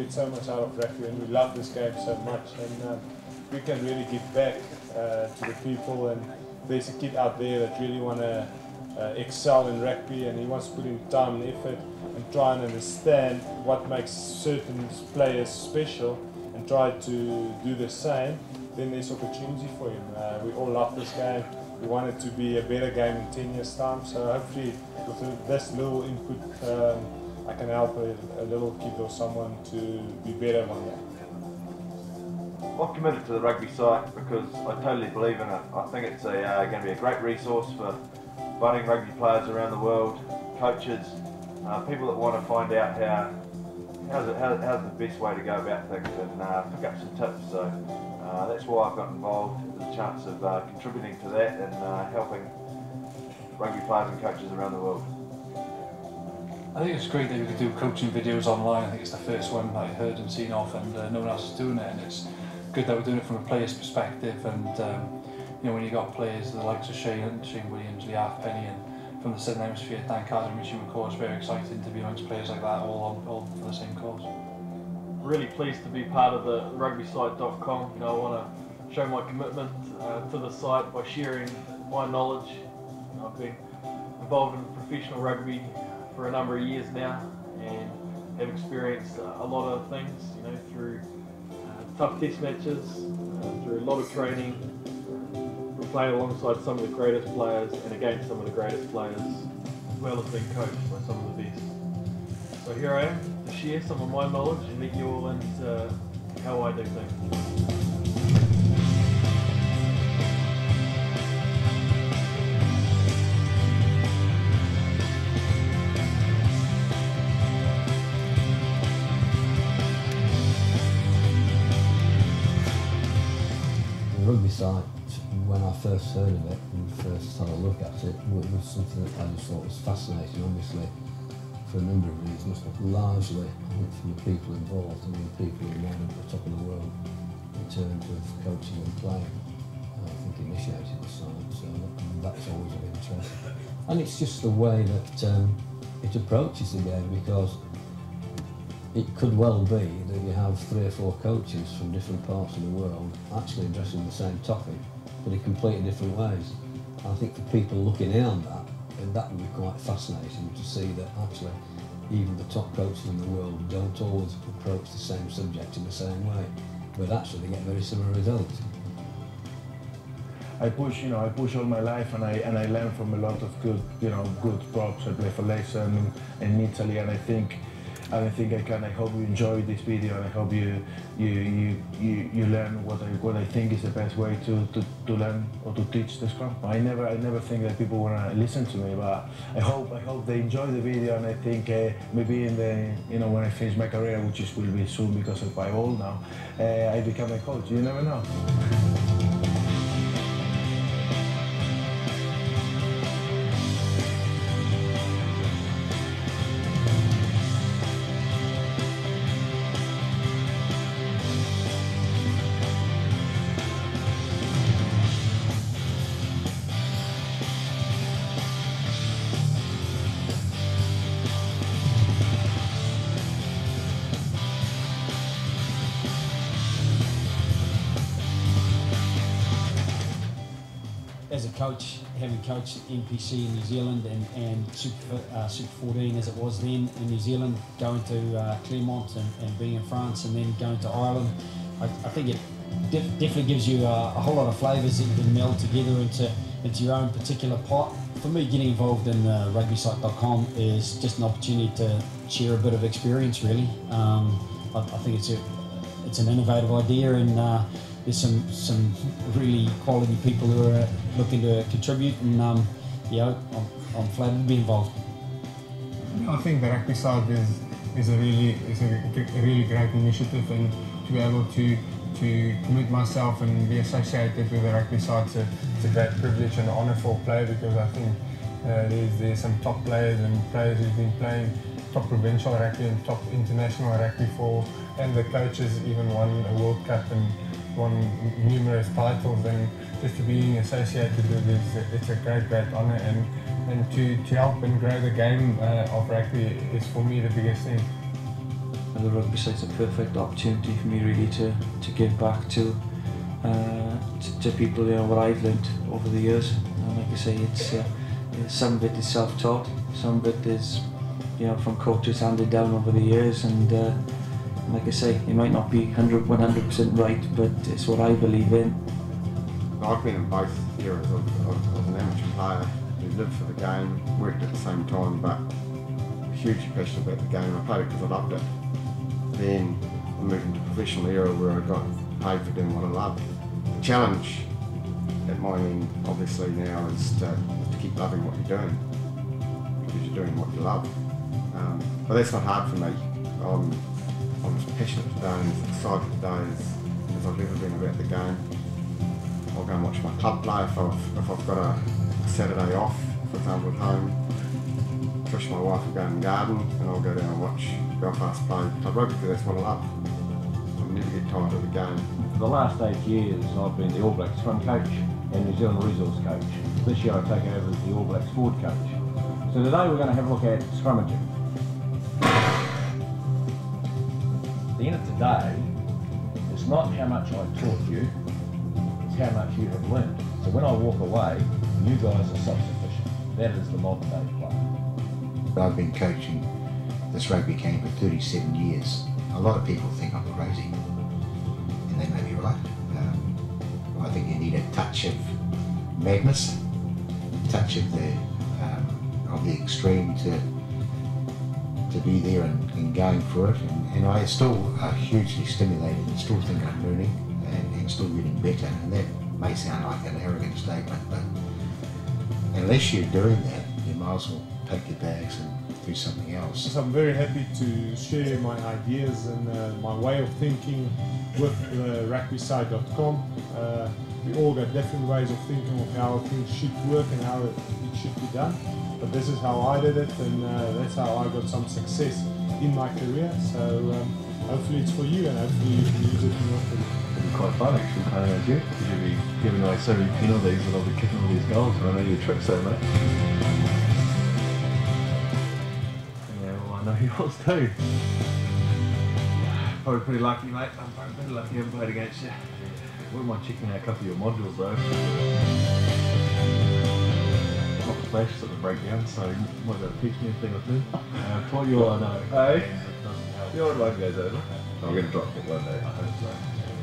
get so much out of rugby, and we love this game so much, and we can really give back to the people. And there's a kid out there that really want to excel in rugby, and he wants to put in time and effort and try and understand what makes certain players special and try to do the same. Then there's opportunity for him. We all love this game. We want it to be a better game in 10 years' time. So hopefully with this little input, I can help a little kid or someone to be better one day. I've committed to the rugby site because I totally believe in it. I think it's going to be a great resource for budding rugby players around the world, coaches, people that want to find out how's the best way to go about things, and pick up some tips. So that's why I've got involved. There's a chance of contributing to that and helping rugby players and coaches around the world. I think it's great that we could do coaching videos online. I think it's the first one that I heard and seen of, and no one else is doing it. And it's good that we're doing it from a player's perspective. And you know, when you got players the likes of Shane Williams, Lee Halfpenny, and from the Southern Hemisphere, Dan Carter and Richie McCaw, it's very exciting to be amongst players like that, all for the same cause. Really pleased to be part of the rugbysite.com. You know, I want to show my commitment to the site by sharing my knowledge. You know, I've been involved in professional rugby for a number of years now, and have experienced a lot of things, you know, through tough test matches, through a lot of training, from playing alongside some of the greatest players and against some of the greatest players, as well as being coached by some of the best. So here I am to share some of my knowledge and let you all into how I do things. The rugby site, when I first heard of it and first had a look at it, was something that I just thought was fascinating, obviously, for a number of reasons, but largely, I think, from the people involved. I mean, people who are at the top of the world in terms of coaching and playing, I think initiated the site, so that's always of interest. And it's just the way that it approaches the game, because it could well be that you have 3 or 4 coaches from different parts of the world actually addressing the same topic, but in completely different ways. And I think for people looking in on that, that would be quite fascinating to see that actually even the top coaches in the world don't always approach the same subject in the same way, but actually they get very similar results. I push all my life, and I learn from a lot of good props. I play for Leicester in Italy, and I think I can. I hope you enjoy this video, and I hope you learn what I think is the best way to learn or to teach the scrum. I never think that people want to listen to me, but I hope they enjoy the video, and I think maybe in the when I finish my career, which will be soon because I'm quite old now, I become a coach. You never know. As a coach, having coached NPC in New Zealand and Super 14 as it was then in New Zealand, going to Clermont and being in France and then going to Ireland, I think it definitely gives you a whole lot of flavours that you can meld together into your own particular pot. For me, getting involved in rugbysite.com is just an opportunity to share a bit of experience, really. I think it's an innovative idea, and there's some really quality people who are looking to contribute, and I'm flattered to be involved. I think the rugby site is a really great initiative, and to be able to commit myself and be associated with the rugby site, it's a great privilege and honour for a player, because I think there's some top players and players who've been playing top provincial rugby and top international rugby and the coaches even won a World Cup and won numerous titles, and just to be associated with this, it's a great honour, and to help and grow the game of rugby is for me the biggest thing. the rugby site's a perfect opportunity for me really to give back to people, you know, what I've learned over the years. And like I say, it's some of it is self-taught, some of it is, you know, from coaches handed down over the years, and like I say, it might not be 100% right, but it's what I believe in. I've been in both eras of an amateur player who lived for the game, worked at the same time, but hugely passionate about the game. I played it because I loved it. Then I moved into a professional era where I got paid for doing what I loved. The challenge at my end, obviously now, is to keep loving what you're doing, because you're doing what you love. But that's not hard for me. I'm as passionate today and as excited today as I've ever been about the game. I'll go and watch my club play if I've got a Saturday off, for example at home. Trish, my wife, will go in the garden and I'll go down and watch Belfast play club rugby because that's what I love. I'll never get tired of the game. For the last 8 years I've been the All Blacks scrum coach and New Zealand resource coach. This year I take over as the All Blacks forward coach. So today we're going to have a look at scrummaging. At the end of today, it's not how much I taught you, it's how much you have learned. So when I walk away, you guys are self-sufficient. That is the modern day player. I've been coaching this rugby game for 37 years. A lot of people think I'm crazy, and they may be right. I think you need a touch of madness, a touch of the extreme to be there and going for it. And I still are hugely stimulated and still think I'm learning and still getting better. And that may sound like an arrogant statement, but unless you're doing that, you might as well take your bags and do something else. So I'm very happy to share my ideas and my way of thinking with rugbyside.com. We all got different ways of thinking of how things should work and how it should be done. But this is how I did it, and that's how I got some success in my career. So hopefully it's for you, and hopefully you can use it in your career. It'd be quite fun actually playing against you, because you'll be giving away so many penalties and I'll be kicking all these goals, and I know your tricks so much. Yeah, well I know yours too. Probably pretty lucky, mate. I'm pretty lucky I haven't played against you. Wouldn't mind checking out a couple of your modules though. Not the flashes at the breakdown, so you might be able to teach me a thing or two. Taught you what I know. Hey? The old one goes over. I'm going to drop kick one day. I hope so.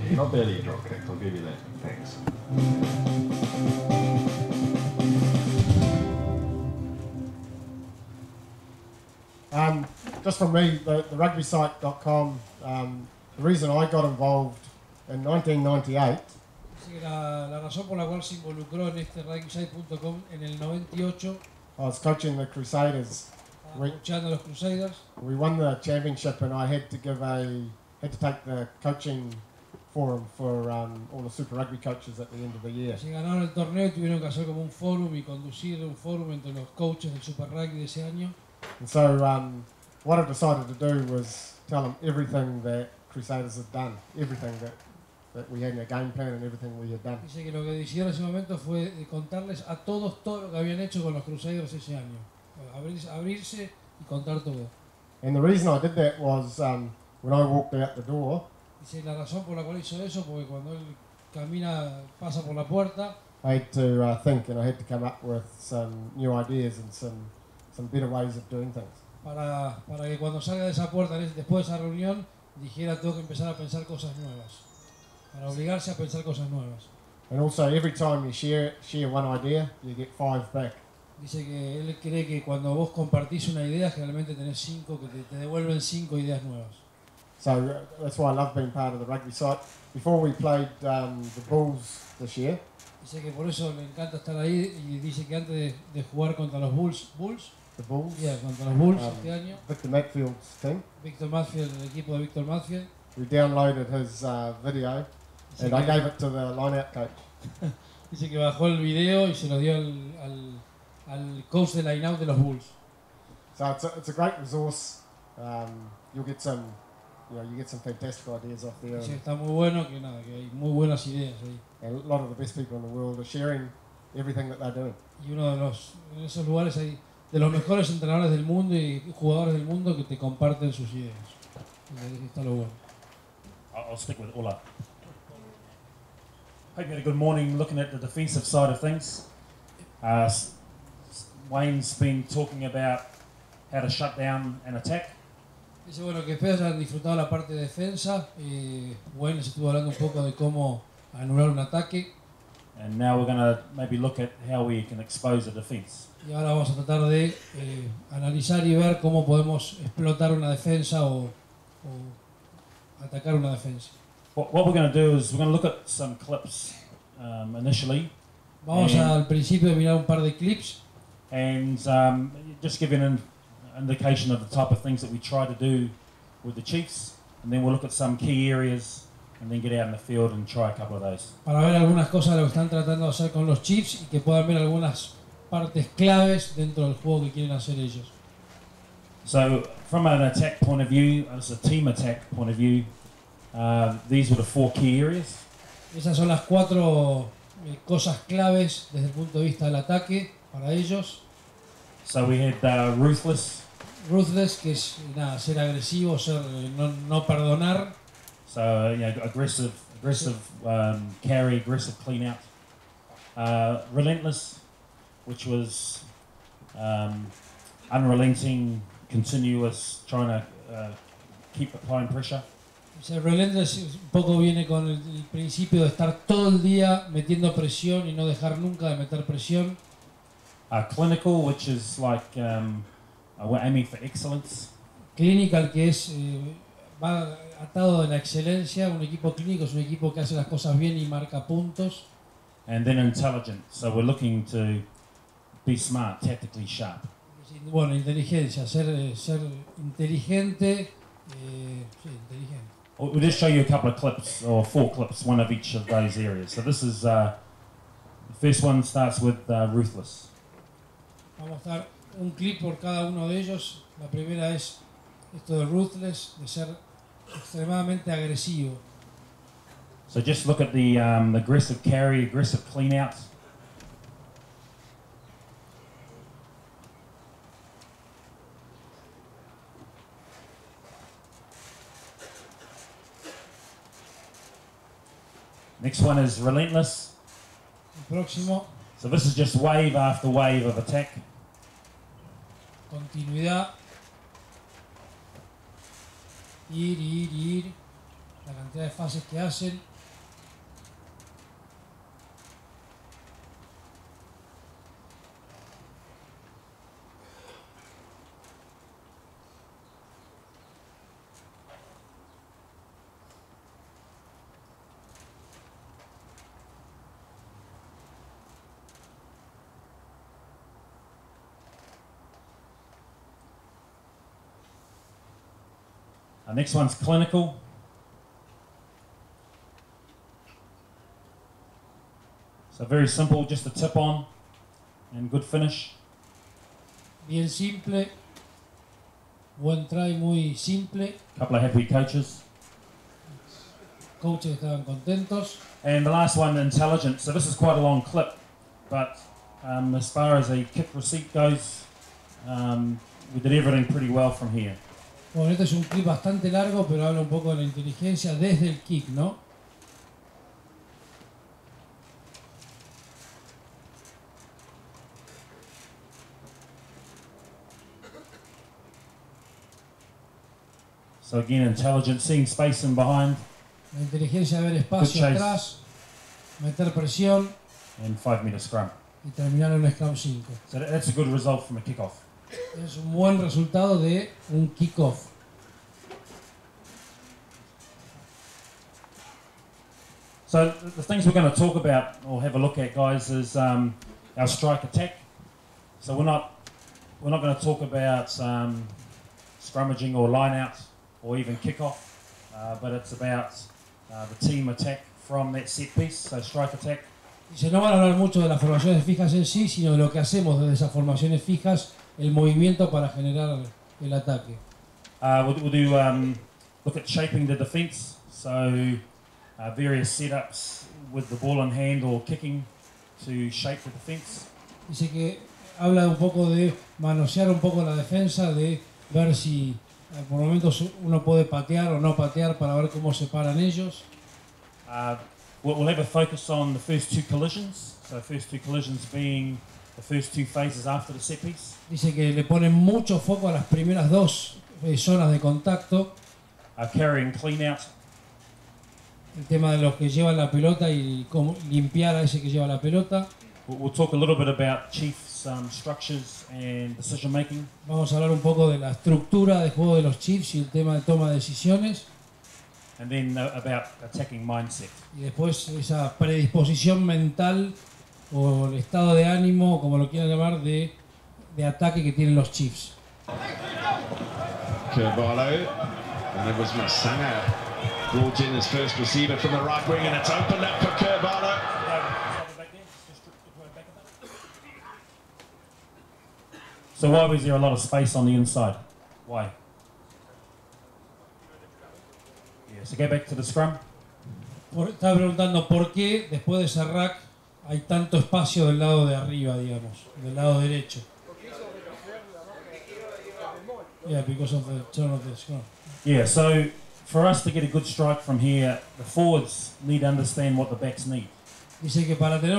Yeah, not barely a drop kick, I'll give you that. Thanks. Just from me, the rugbysite.com, the reason I got involved in 1998. La razón por la cual se involucró en este rugbysite.com en el 98. I was coaching the Crusaders. Coachando los Crusaders. We won the championship, and I had to take the coaching forum for all the Super Rugby coaches at the end of the year. Se ganaron el torneo y tuvieron que hacer como un fórum y conducir un fórum entre los coaches del Super Rugby de ese año. And so what I decided to do was tell them everything that Crusaders had done, everything that we had in a game plan and everything we had done. Dice que lo que decidieron en ese momento fue contarles a todos todo lo que habían hecho con los Crusaders ese año. Abrirse y contar todo. And the reason I did that was when I walked out the door. Dice la razón por la cual hizo eso porque cuando él pasa por la puerta. I had to think, and I had to come up with some new ideas and some better ways of doing things. Para que cuando salga de esa puerta después de esa reunión dijera tengo que empezar a pensar cosas nuevas. Para obligarse a pensar cosas nuevas. And also every time you share one idea, you get 5 back. Dice que él cree que cuando vos compartís una idea, generalmente tenés 5, que te devuelven 5 ideas nuevas. So that's why I love being part of the rugby site. Before we played the Bulls this year. Dice que por eso le encanta estar ahí y dice que antes de jugar contra los Bulls, the Bulls, contra los Bulls este año. Victor Matfield's team. Victor Matfield, el equipo de Victor Matfield. We downloaded his video and I gave it to the line-out coach. Dice que bajó el video y se lo dio al coach de line-out de los Bulls. So it's a great resource. You'll get some, you get some fantastic ideas off there. Dice que está muy bueno, que hay muy buenas ideas ahí. And a lot of the best people in the world are sharing everything that they're doing. Y en esos lugares hay de los mejores entrenadores del mundo y jugadores del mundo que te comparten sus ideas. Está lo bueno. I'll stick with Ola. Hope you had a good morning looking at the defensive side of things. Wayne's been talking about how to shut down an attack. Dice, bueno, que ustedes han disfrutado la parte de defensa. Wayne les estuvo hablando un poco de cómo anular un ataque. And now we're going to maybe look at how we can expose a defense. Y ahora vamos a tratar de analizar y ver cómo podemos explotar una defensa o atacar una defensa. What we're going to do is we're going to look at some clips initially. Vamos al principio a mirar un par de clips. And just give you an indication of the type of things that we try to do with the Chiefs. And then we'll look at some key areas and then get out in the field and try a couple of those. Para ver algunas cosas de lo que están tratando de hacer con los Chiefs y que puedan ver algunas partes claves dentro del juego que quieren hacer ellos. So from an attack point of view, as a team attack point of view, these were the 4 key areas. Esas son las 4 cosas claves desde el punto de vista del ataque para ellos. So we had ruthless. Ruthless, que es nada, ser agresivo, ser no perdonar. So aggressive carry, aggressive clean out. Relentless, which was unrelenting, continuous, trying to keep applying pressure. Ser relentless un poco viene con el principio de estar todo el día metiendo presión y no dejar nunca de meter presión. Clinical, which is like we're aiming for excellence. Clinical, que es va atado de la excelencia. Un equipo clínico es un equipo que hace las cosas bien y marca puntos. And then intelligent, so we're looking to be smart, tactically sharp. Bueno, inteligencia, ser inteligente, sí, inteligente. We'll just show you a couple of clips, or 4 clips, one of each of those areas. So this is, the first one starts with ruthless. Vamos a dar un clip por cada uno de ellos. La primera es esto de ruthless, de ser extremadamente agresivo. So just look at the aggressive carry, aggressive clean out. Next one is relentless. El próximo. So this is just wave after wave of attack. Continuidad. Ir. La cantidad de fases que hacen. Our next one's clinical. So very simple, just a tip on and good finish. Bien simple. Buen try, muy simple. Couple of happy coaches. Coaches estaban contentos. And the last one, intelligent. So this is quite a long clip, but as far as a kick receipt goes, we did everything pretty well from here. Bueno, este es un clip bastante largo, pero habla un poco de la inteligencia desde el kick, ¿no? So again, intelligent, seeing space in behind. La inteligencia de ver espacio atrás, meter presión. And 5-meter scrum. Y terminar en un scrum 5. So that's a good result from a kickoff. Es un buen resultado de un kickoff. So the things we're going to talk about or have a look at, guys, is our strike attack. So we're not going to talk about scrummaging or line out or even kickoff, but it's about the team attack from that set piece. So strike attack. Dice, no van a hablar mucho de las formaciones fijas en sí, sino de lo que hacemos desde esas formaciones fijas, el movimiento para generar el ataque. We'll do look at shaping the defense. So various setups with the ball in hand or kicking to shape the defense. Dice que habla un poco de manosear un poco la defensa, de ver si Por momentos uno puede patear o no patear para ver cómo se paran ellos. We'll have a focus on the first two collisions. So first two collisions being the first two phases after the set piece. Dice que le ponen mucho foco a las primeras dos zonas de contacto. Carrying clean out. El tema de los que llevan la pelota y cómo limpiar a ese que lleva la pelota. We'll talk a little bit about Chiefs structures and decision making. Vamos a hablar un poco de la estructura de juego de los Chiefs y el tema de toma de decisiones. And then about attacking mindset. Y después esa predisposición mental o el estado de ánimo, como lo quieran llamar, de ataque que tienen los Chiefs. Carvalho, and it was Masanga brought in as first receiver from the right wing, and it's opened up for Carvalho. So why was there a lot of space on the inside? Why? Yeah, so go back to the scrum. Estaba preguntando por qué después de ese rack hay tanto espacio del lado de arriba, digamos, del lado derecho. Yeah, because of the turn of the scrum. Yeah, so for us to get a good strike from here, the forwards need to understand what the backs need. Dice que para tener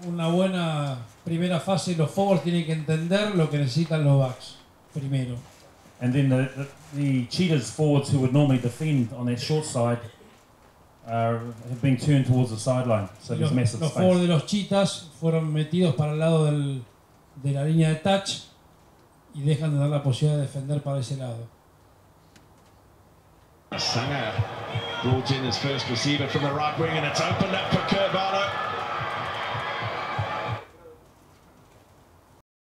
una buena primera fase, los forwards tienen que entender lo que necesitan los backs primero. And then the cheetahs forwards who would normally defend on their short side have been turned towards the sideline, so there's massive Los space. forwards de los cheetahs fueron metidos para el lado de la línea de touch y dejan de dar la posibilidad de defender para ese lado. Sanger brought in as first receiver from the right wing, and it's opened up for Carvalho.